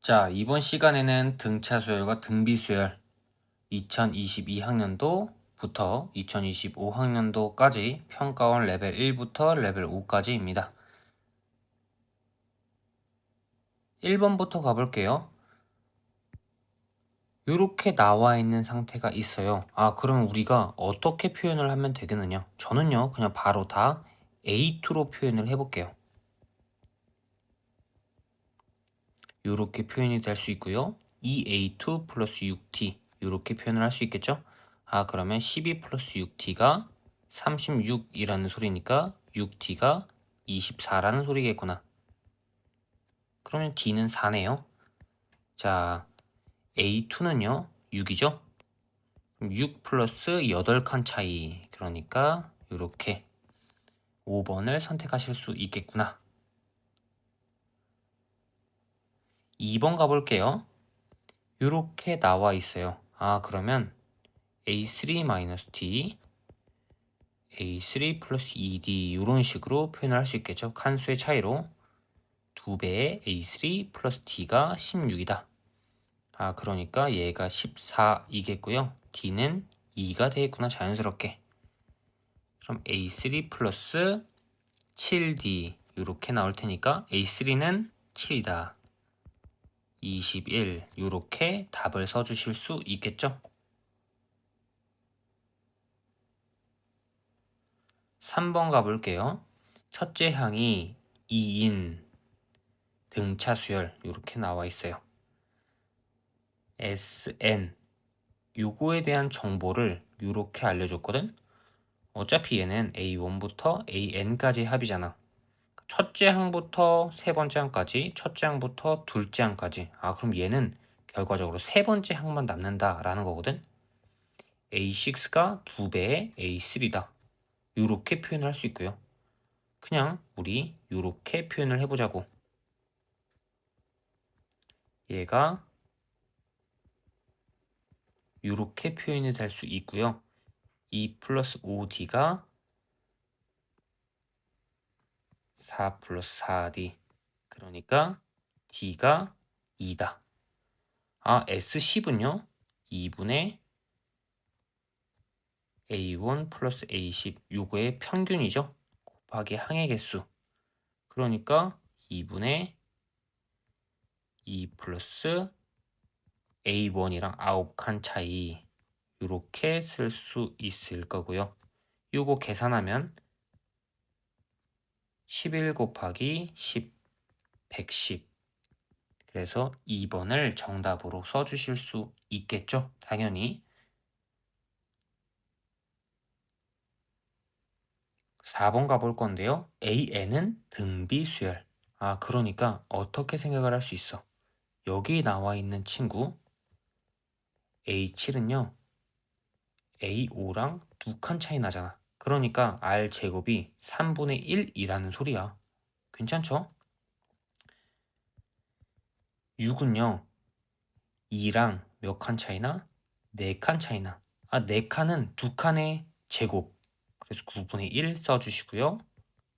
자, 이번 시간에는 등차 수열과 등비 수열 2022학년도부터 2025학년도까지 평가원 레벨 1부터 레벨 5까지입니다. 1번부터 가볼게요. 이렇게 나와 있는 상태가 있어요. 그러면 우리가 어떻게 표현을 하면 되겠느냐? 저는요, 그냥 바로 다 A2로 표현을 해볼게요. 이렇게 표현이 될 수 있고요. 2A2 플러스 6T 이렇게 표현을 할 수 있겠죠? 그러면 12 플러스 6T가 36이라는 소리니까 6T가 24라는 소리겠구나. 그러면 D는 4네요. 자, A2는요, 6이죠? 그럼 6 플러스 8칸 차이. 그러니까 이렇게 5번을 선택하실 수 있겠구나. 2번 가볼게요. 이렇게 나와 있어요. 그러면 A3-T A3 플러스 2D 이런 식으로 표현을 할 수 있겠죠. 칸수의 차이로 2배의 A3 플러스 D가 16이다. 그러니까 얘가 14이겠고요. D는 2가 되겠구나, 자연스럽게. 그럼 A3 플러스 7D 이렇게 나올 테니까 A3는 7이다. 21 이렇게 답을 써주실 수 있겠죠. 3번 가볼게요. 첫째 항이 2인 등차 수열 이렇게 나와 있어요. SN 요거에 대한 정보를 이렇게 알려줬거든. 어차피 얘는 A1부터 AN까지 합이잖아. 첫째 항부터 세 번째 항까지, 첫째 항부터 둘째 항까지. 그럼 얘는 결과적으로 세 번째 항만 남는다라는 거거든. A6가 2배의 A3다. 이렇게 표현할 수 있고요. 그냥 우리 이렇게 표현을 해보자고. 얘가 이렇게 표현이 될 수 있고요. 2 플러스 5D가 4 플러스 4D. 그러니까 D가 2다. S10은요. 2분의 A1 플러스 A10 요거의 평균이죠. 곱하기 항의 개수. 그러니까 2분의 2 플러스 A1이랑 9칸 차이 이렇게 쓸 수 있을 거고요. 요거 계산하면 11 곱하기 10, 110. 그래서 2번을 정답으로 써주실 수 있겠죠? 당연히. 4번 가볼 건데요. AN은 등비 수열. 그러니까 어떻게 생각을 할 수 있어? 여기 나와 있는 친구 A7은요. A5랑 2칸 차이 나잖아. 그러니까 R 제곱이 3분의 1이라는 소리야. 괜찮죠? 6은요. 2랑 몇 칸 차이나? 4칸 차이나. 4칸은 2칸의 제곱. 그래서 9분의 1 써주시고요.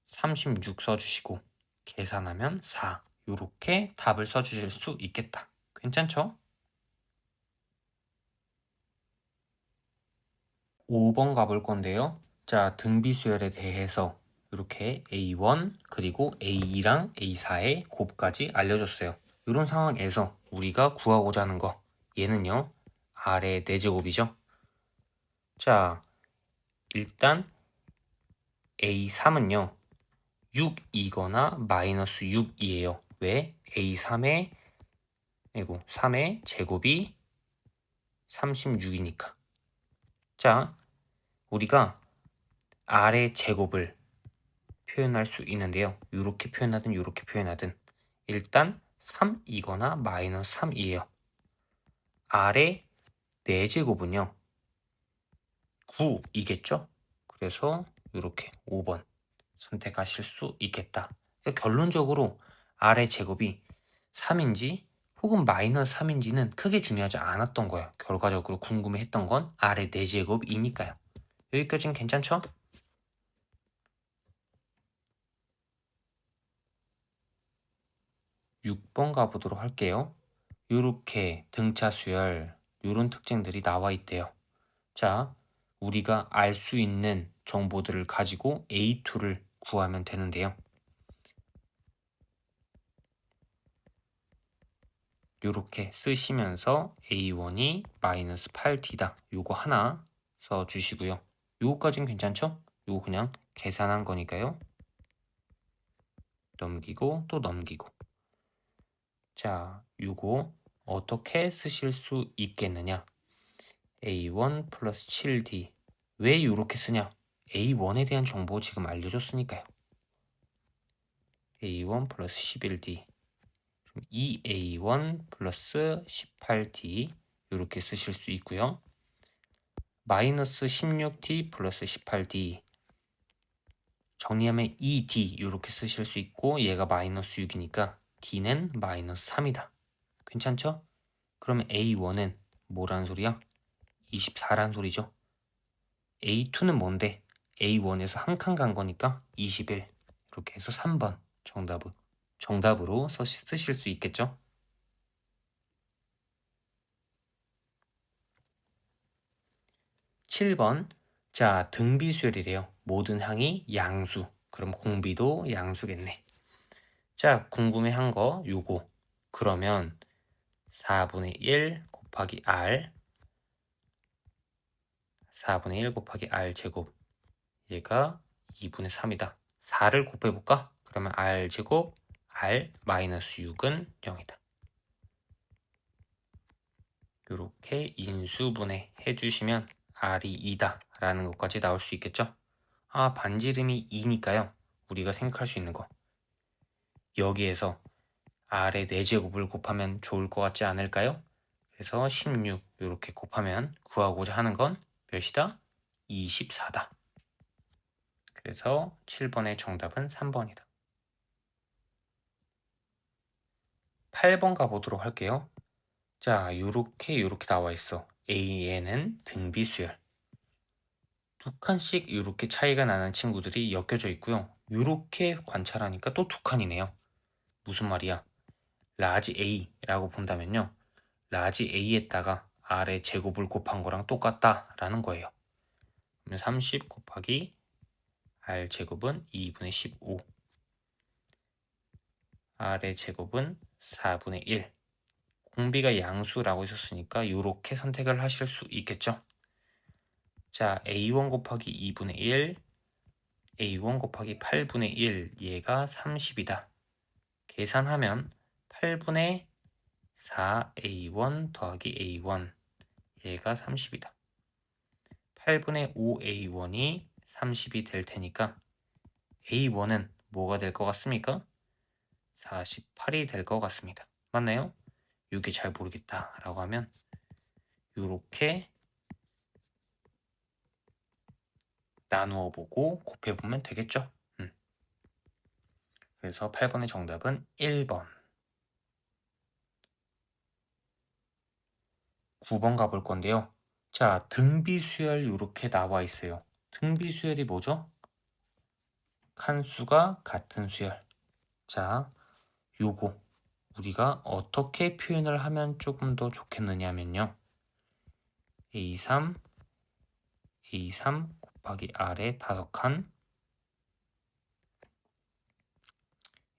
36 써주시고 계산하면 4. 이렇게 답을 써주실 수 있겠다. 괜찮죠? 5번 가볼 건데요. 자, 등비수열에 대해서 이렇게 A1 그리고 A2랑 A4의 곱까지 알려줬어요. 이런 상황에서 우리가 구하고자 하는 거 얘는요. 아래 4제곱이죠. 자, 일단 A3은요. 6이거나 마이너스 6이에요. 왜? A3의 3의 제곱이 36이니까. 자, 우리가 R의 제곱을 표현할 수 있는데요. 이렇게 표현하든 이렇게 표현하든 일단 3이거나 마이너스 3이에요. R의 4제곱은요. 9이겠죠? 그래서 이렇게 5번 선택하실 수 있겠다. 그러니까 결론적으로 R의 제곱이 3인지 혹은 마이너스 3인지는 크게 중요하지 않았던 거예요. 결과적으로 궁금해했던 건 R의 4제곱이니까요. 여기까지는 괜찮죠? 6번 가보도록 할게요. 요렇게 등차 수열 요런 특징들이 나와 있대요. 자, 우리가 알 수 있는 정보들을 가지고 A2를 구하면 되는데요. 요렇게 쓰시면서 A1이 마이너스 8D다. 요거 하나 써주시고요. 요거까진 괜찮죠? 요거 그냥 계산한 거니까요. 넘기고 또 넘기고. 자, 요거 어떻게 쓰실 수 있겠느냐? A1 플러스 7D. 왜 요렇게 쓰냐? A1에 대한 정보 지금 알려줬으니까요. A1 플러스 11D. 2A1 플러스 18D. 이렇게 쓰실 수 있고요. 마이너스 16D 플러스 18D. 정리하면 2D 이렇게 쓰실 수 있고 얘가 마이너스 6이니까 D는 마이너스 3이다. 괜찮죠? 그러면 A1은 뭐라는 소리야? 24란 소리죠. A2는 뭔데? A1에서 한 칸 간 거니까 21. 이렇게 해서 3번 정답으로 쓰실 수 있겠죠? 7번. 자, 등비수열이래요. 모든 항이 양수. 그럼 공비도 양수겠네. 자, 궁금해한 거 요거. 그러면 4분의 1 곱하기 R 4분의 1 곱하기 R 제곱 얘가 2분의 3이다. 4를 곱해볼까? 그러면 R 제곱 R 마이너스 6은 0이다. 이렇게 인수분해 해주시면 R이 2다 라는 것까지 나올 수 있겠죠? 아, 반지름이 2니까요. 우리가 생각할 수 있는 거. 여기에서 R의 4제곱을 곱하면 좋을 것 같지 않을까요? 그래서 16 이렇게 곱하면 구하고자 하는 건 몇이다? 24다. 그래서 7번의 정답은 3번이다. 8번 가보도록 할게요. 자, 요렇게 나와 있어. A에는 등비수열. 두 칸씩 이렇게 차이가 나는 친구들이 엮여져 있고요. 이렇게 관찰하니까 또 두 칸이네요. 무슨 말이야? 라지 A라고 본다면요. 라지 A에다가 R의 제곱을 곱한 거랑 똑같다라는 거예요. 그러면 30 곱하기 R 제곱은 2분의 15. R의 제곱은 4분의 1. 공비가 양수라고 있었으니까 이렇게 선택을 하실 수 있겠죠. 자, A1 곱하기 2분의 1, A1 곱하기 8분의 1, 얘가 30이다. 계산하면 8분의 4A1 더하기 A1, 얘가 30이다. 8분의 5A1이 30이 될 테니까 A1은 뭐가 될 것 같습니까? 48이 될 것 같습니다. 맞나요? 이게 잘 모르겠다 라고 하면 이렇게 나누어 보고 곱해보면 되겠죠. 그래서 8번의 정답은 1번. 9번 가볼 건데요. 자, 등비수열 이렇게 나와 있어요. 등비수열이 뭐죠? 칸수가 같은 수열. 자, 요거 우리가 어떻게 표현을 하면 조금 더 좋겠느냐면요. A3 곱하기 R의 5칸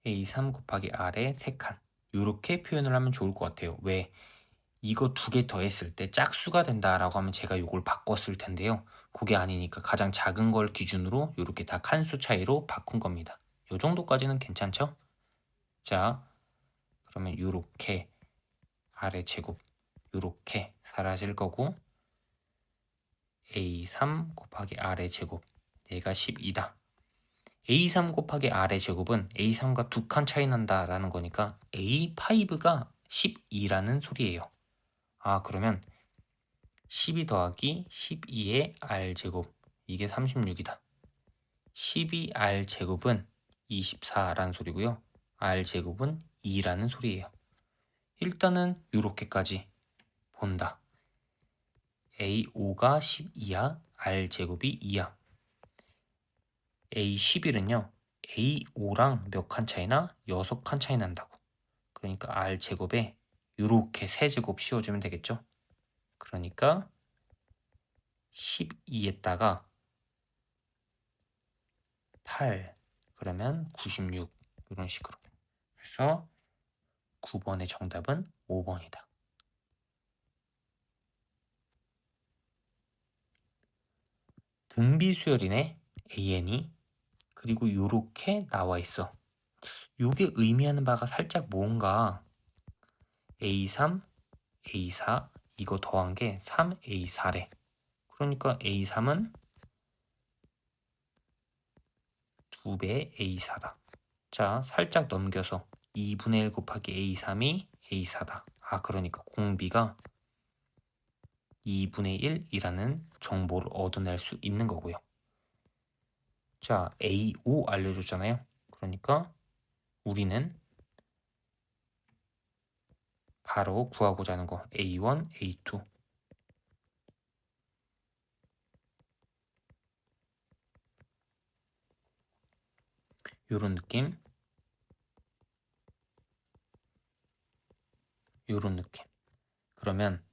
A3 곱하기 R의 3칸 이렇게 표현을 하면 좋을 것 같아요. 왜? 이거 두 개 더했을 때 짝수가 된다라고 하면 제가 이걸 바꿨을 텐데요. 그게 아니니까 가장 작은 걸 기준으로 이렇게 다 칸수 차이로 바꾼 겁니다. 이 정도까지는 괜찮죠? 자, 그러면 이렇게 R의 제곱 이렇게 사라질 거고 A3 곱하기 R의 제곱 얘가 12다. A3 곱하기 R의 제곱은 A3과 두 칸 차이 난다라는 거니까 A5가 12라는 소리예요. 아, 그러면 12 더하기 12의 R제곱 이게 36이다. 12R제곱은 24라는 소리고요. R제곱은 2라는 소리예요. 일단은 이렇게까지 본다. A5가 12야. R제곱이 2야. A11은요. A5랑 몇 칸 차이나? 6칸 차이 난다고. 그러니까 R제곱에 요렇게 세제곱 씌워주면 되겠죠? 그러니까 12에다가 8 그러면 96 이런 식으로. 그래서 9번의 정답은 5번이다. 등비수열이네 AN이. 그리고 요렇게 나와 있어. 요게 의미하는 바가 살짝 뭔가 A3, A4 이거 더한 게 3A4래. 그러니까 A3은 2배 A4다. 자, 살짝 넘겨서 2분의 1 곱하기 A3이 A4다. 아, 그러니까 공비가 2분의 1이라는 정보를 얻어낼 수 있는 거고요. 자, A5 알려줬잖아요. 그러니까 우리는 바로 구하고자 하는 거 A1, A2 요런 느낌, 요런 느낌. 그러면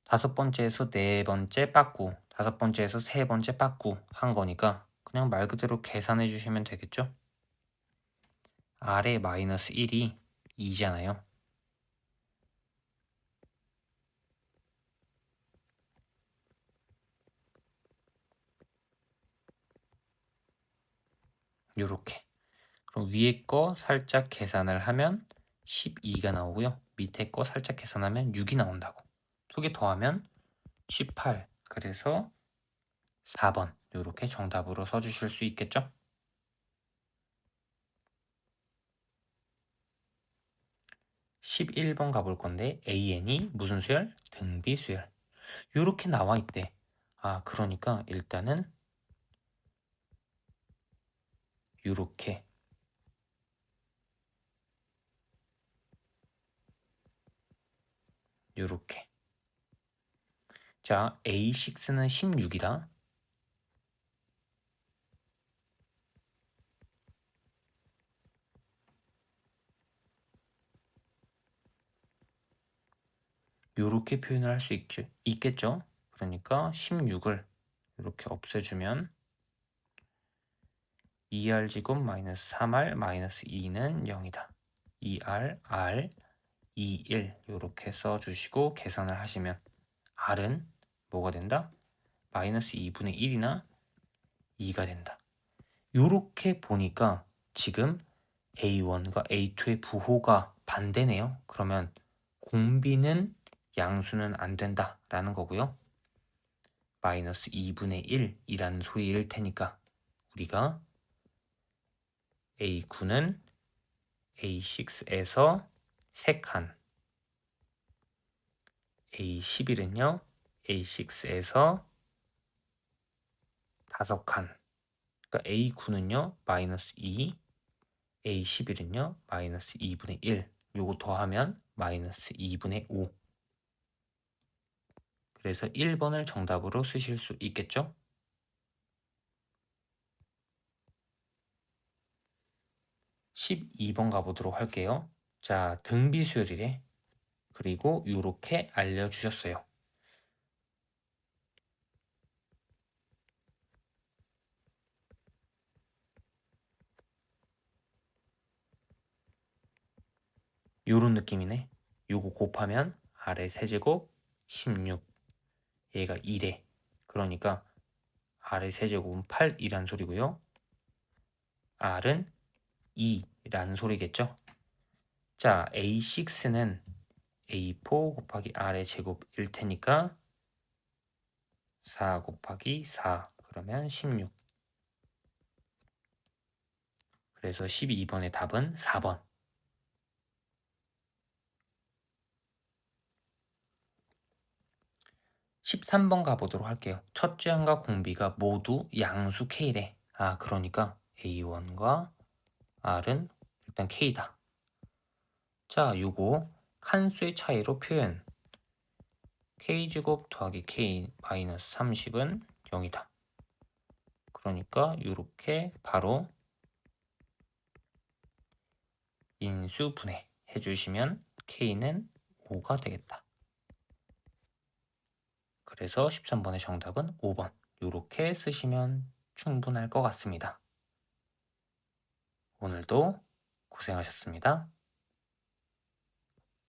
다섯 번째에서 네 번째 빠꾸, 다섯 번째에서 세 번째 빠꾸 한 거니까 그냥 말 그대로 계산해 주시면 되겠죠? 아래 마이너스 1이 2잖아요. 요렇게. 그럼 위에 거 살짝 계산을 하면 12가 나오고요. 밑에 거 살짝 계산하면 6이 나온다고. 두 개 더하면 18. 그래서 4번 요렇게 정답으로 써주실 수 있겠죠? 11번 가볼 건데 AN이 무슨 수열? 등비 수열. 요렇게 나와 있대. 아, 그러니까 일단은 요렇게 요렇게. 자, A6는 16이다. 요렇게 표현을 할 수 있겠죠? 그러니까 16을 이렇게 없애주면 2R 제곱 마이너스 3R 마이너스 2는 0이다. 2R, R, 2, 1 이렇게 써주시고 계산을 하시면 R은 뭐가 된다? 마이너스 2분의 1이나 2가 된다. 요렇게 보니까 지금 A1과 A2의 부호가 반대네요. 그러면 공비는 양수는 안 된다라는 거고요. 마이너스 2분의 1이라는 소리일 테니까 우리가 A9는 A6에서 3칸, A11은요 A6에서 5칸. 그러니까 A9는요 마이너스 2, A11은요 마이너스 2분의 1. 요거 더하면 마이너스 2분의 5. 그래서 1번을 정답으로 쓰실 수 있겠죠? 12번 가보도록 할게요. 자, 등비수열이래. 그리고 이렇게 알려주셨어요. 요런 느낌이네. 요거 곱하면 아래 세제곱 16. 얘가 2래. 그러니까 아래 세제곱은 8이란 소리고요. R은 2라는 소리겠죠. 자, A6는 A4 곱하기 R의 제곱일 테니까 4 곱하기 4 그러면 16. 그래서 12번의 답은 4번. 13번 가보도록 할게요. 첫째 항과 공비가 모두 양수 K래. 아, 그러니까 A1과 R은 일단 K다. 자, 요거 칸수의 차이로 표현. K제곱 더하기 K 마이너스 30은 0이다. 그러니까 요렇게 바로 인수분해 해주시면 K는 5가 되겠다. 그래서 13번의 정답은 5번. 이렇게 쓰시면 충분할 것 같습니다. 오늘도 고생하셨습니다.